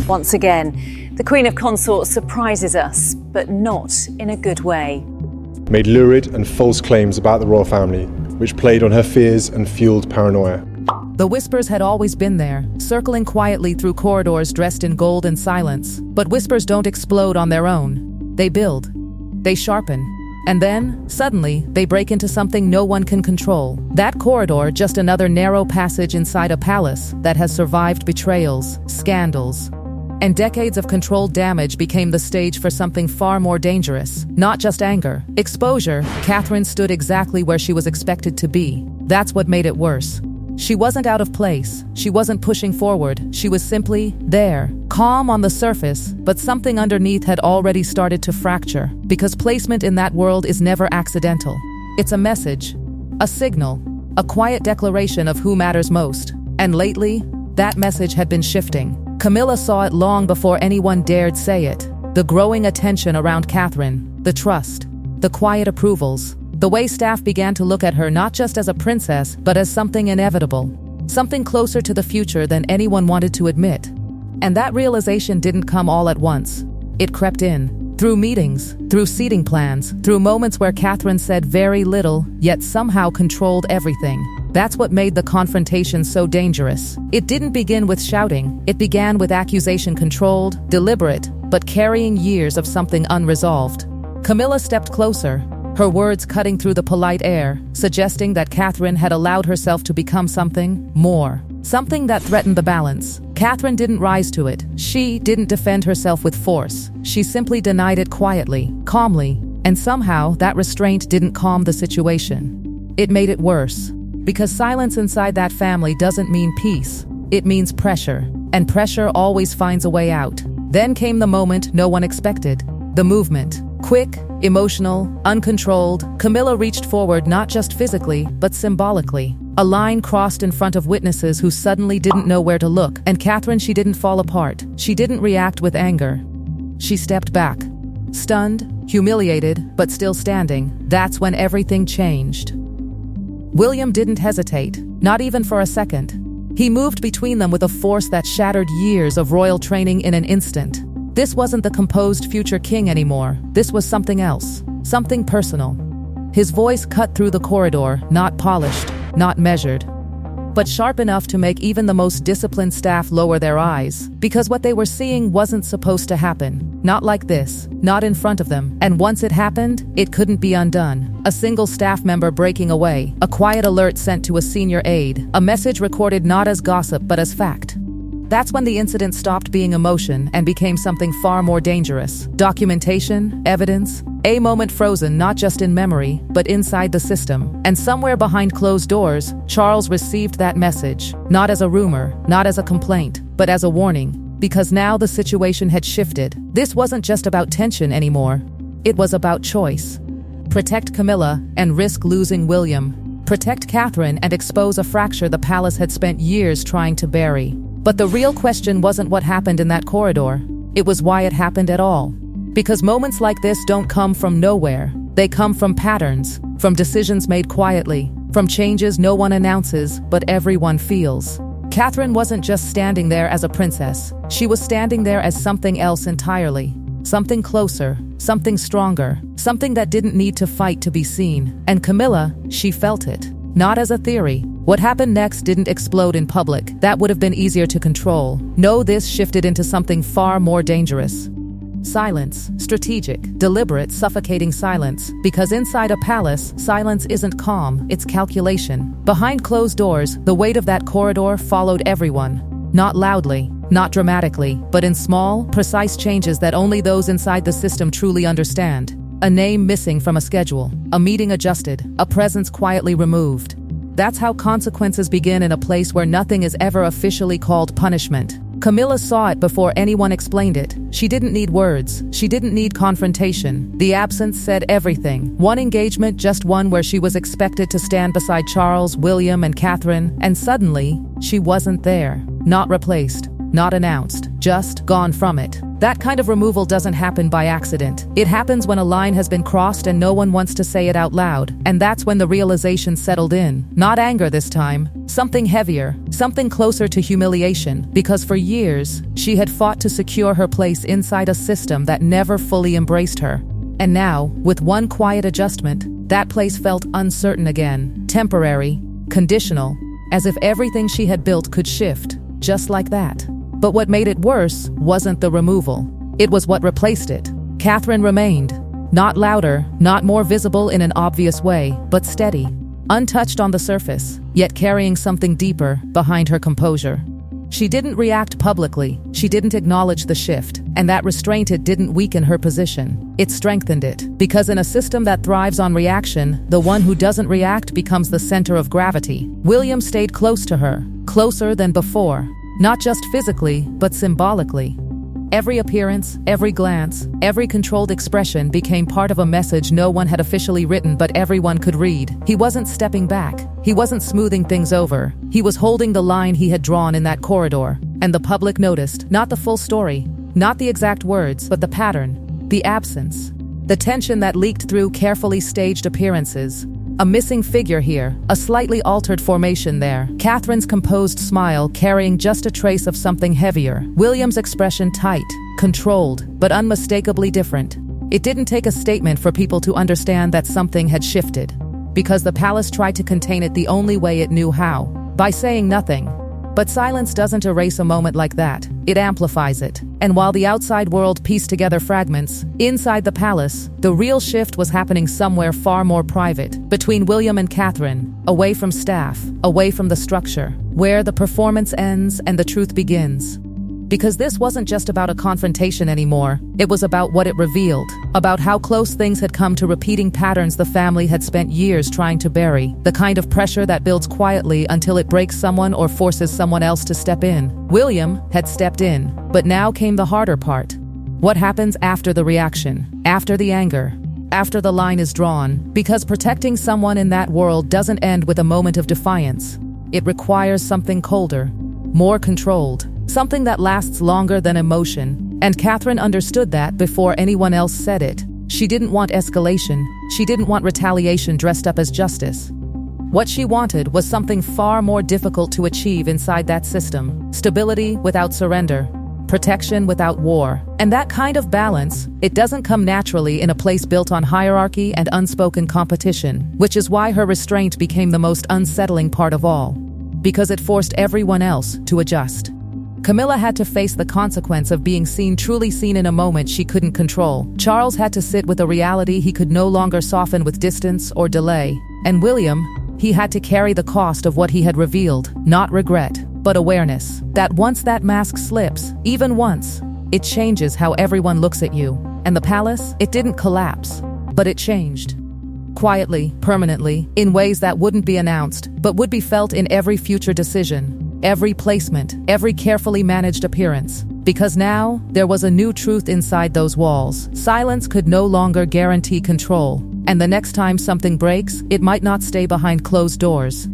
Once again, the Queen of Consorts surprises us, but not in a good way. Made lurid and false claims about the royal family, which played on her fears and fueled paranoia. The whispers had always been there, circling quietly through corridors dressed in gold and silence. But whispers don't explode on their own. They build. They sharpen. And then, suddenly, they break into something no one can control. That corridor, just another narrow passage inside a palace that has survived betrayals, scandals, and decades of controlled damage, became the stage for something far more dangerous. Not just anger. Exposure. Catherine stood exactly where she was expected to be. That's what made it worse. She wasn't out of place. She wasn't pushing forward. She was simply there, calm on the surface, but something underneath had already started to fracture. Because placement in that world is never accidental. It's a message, a signal, a quiet declaration of who matters most. And lately, that message had been shifting. Camilla saw it long before anyone dared say it. The growing attention around Catherine, the trust, the quiet approvals. The way staff began to look at her not just as a princess, but as something inevitable. Something closer to the future than anyone wanted to admit. And that realization didn't come all at once. It crept in. Through meetings, through seating plans, through moments where Catherine said very little, yet somehow controlled everything. That's what made the confrontation so dangerous. It didn't begin with shouting. It began with accusation controlled, deliberate, but carrying years of something unresolved. Camilla stepped closer, her words cutting through the polite air, suggesting that Catherine had allowed herself to become something more. Something that threatened the balance. Catherine didn't rise to it. She didn't defend herself with force. She simply denied it quietly, calmly, and somehow that restraint didn't calm the situation. It made it worse. Because silence inside that family doesn't mean peace. It means pressure. And pressure always finds a way out. Then came the moment no one expected. The movement. Quick, emotional, uncontrolled, Camilla reached forward not just physically, but symbolically. A line crossed in front of witnesses who suddenly didn't know where to look. And Catherine, she didn't fall apart. She didn't react with anger. She stepped back. Stunned, humiliated, but still standing. That's when everything changed. William didn't hesitate, not even for a second. He moved between them with a force that shattered years of royal training in an instant. This wasn't the composed future king anymore. This was something else, something personal. His voice cut through the corridor, not polished, not measured, but sharp enough to make even the most disciplined staff lower their eyes, because what they were seeing wasn't supposed to happen. Not like this, not in front of them. And once it happened, it couldn't be undone. A single staff member breaking away, a quiet alert sent to a senior aide, a message recorded not as gossip but as fact. That's when the incident stopped being emotion and became something far more dangerous. Documentation, evidence, a moment frozen not just in memory, but inside the system. And somewhere behind closed doors, Charles received that message. Not as a rumor, not as a complaint, but as a warning. Because now the situation had shifted. This wasn't just about tension anymore. It was about choice. Protect Camilla and risk losing William. Protect Catherine and expose a fracture the palace had spent years trying to bury. But the real question wasn't what happened in that corridor. It was why it happened at all. Because moments like this don't come from nowhere. They come from patterns, from decisions made quietly, from changes no one announces, but everyone feels. Catherine wasn't just standing there as a princess. She was standing there as something else entirely. Something closer, something stronger, something that didn't need to fight to be seen. And Camilla, she felt it. Not as a theory. What happened next didn't explode in public. That would have been easier to control. No, this shifted into something far more dangerous. Silence. Strategic, deliberate, suffocating silence. Because inside a palace, silence isn't calm, it's calculation. Behind closed doors, the weight of that corridor followed everyone. Not loudly, not dramatically, but in small, precise changes that only those inside the system truly understand. A name missing from a schedule, a meeting adjusted, a presence quietly removed. That's how consequences begin in a place where nothing is ever officially called punishment. Camilla saw it before anyone explained it. She didn't need words. She didn't need confrontation. The absence said everything. One engagement, just one where she was expected to stand beside Charles, William, and Catherine, and suddenly, she wasn't there. Not replaced. Not announced. just gone from it. That kind of removal doesn't happen by accident. It happens when a line has been crossed and no one wants to say it out loud. And that's when the realization settled in. Not anger this time. Something heavier. Something closer to humiliation. Because for years, she had fought to secure her place inside a system that never fully embraced her. And now, with one quiet adjustment, that place felt uncertain again. Temporary. Conditional. As if everything she had built could shift. Just like that. But what made it worse wasn't the removal. It was what replaced it. Catherine remained. Not louder, not more visible in an obvious way, but steady. Untouched on the surface, yet carrying something deeper behind her composure. She didn't react publicly. She didn't acknowledge the shift. And that restraint, it didn't weaken her position. It strengthened it. Because in a system that thrives on reaction, the one who doesn't react becomes the center of gravity. William stayed close to her. Closer than before. Not just physically, but symbolically. Every appearance, every glance, every controlled expression became part of a message no one had officially written but everyone could read. He wasn't stepping back. He wasn't smoothing things over. He was holding the line he had drawn in that corridor. And the public noticed, not the full story, not the exact words, but the pattern, the absence, the tension that leaked through carefully staged appearances. A missing figure here, a slightly altered formation there. Catherine's composed smile carrying just a trace of something heavier. William's expression tight, controlled, but unmistakably different. It didn't take a statement for people to understand that something had shifted. Because the palace tried to contain it the only way it knew how. By saying nothing. But silence doesn't erase a moment like that. It amplifies it. And while the outside world pieced together fragments, inside the palace, the real shift was happening somewhere far more private. Between William and Catherine, away from staff, away from the structure, where the performance ends and the truth begins. Because this wasn't just about a confrontation anymore. It was about what it revealed. About how close things had come to repeating patterns the family had spent years trying to bury. The kind of pressure that builds quietly until it breaks someone or forces someone else to step in. William had stepped in, but now came the harder part. What happens after the reaction? After the anger? After the line is drawn? Because protecting someone in that world doesn't end with a moment of defiance. It requires something colder, more controlled. Something that lasts longer than emotion. And Catherine understood that before anyone else said it. She didn't want escalation. She didn't want retaliation dressed up as justice. What she wanted was something far more difficult to achieve inside that system. Stability without surrender. Protection without war. And that kind of balance, it doesn't come naturally in a place built on hierarchy and unspoken competition. Which is why her restraint became the most unsettling part of all. Because it forced everyone else to adjust. Camilla had to face the consequence of being truly seen in a moment she couldn't control. Charles had to sit with a reality he could no longer soften with distance or delay. And William, he had to carry the cost of what he had revealed. Not regret, but awareness. That once that mask slips, even once, it changes how everyone looks at you. And the palace, it didn't collapse, but it changed. Quietly, permanently, in ways that wouldn't be announced, but would be felt in every future decision. Every placement, every carefully managed appearance. Because now, there was a new truth inside those walls. Silence could no longer guarantee control. And the next time something breaks, it might not stay behind closed doors.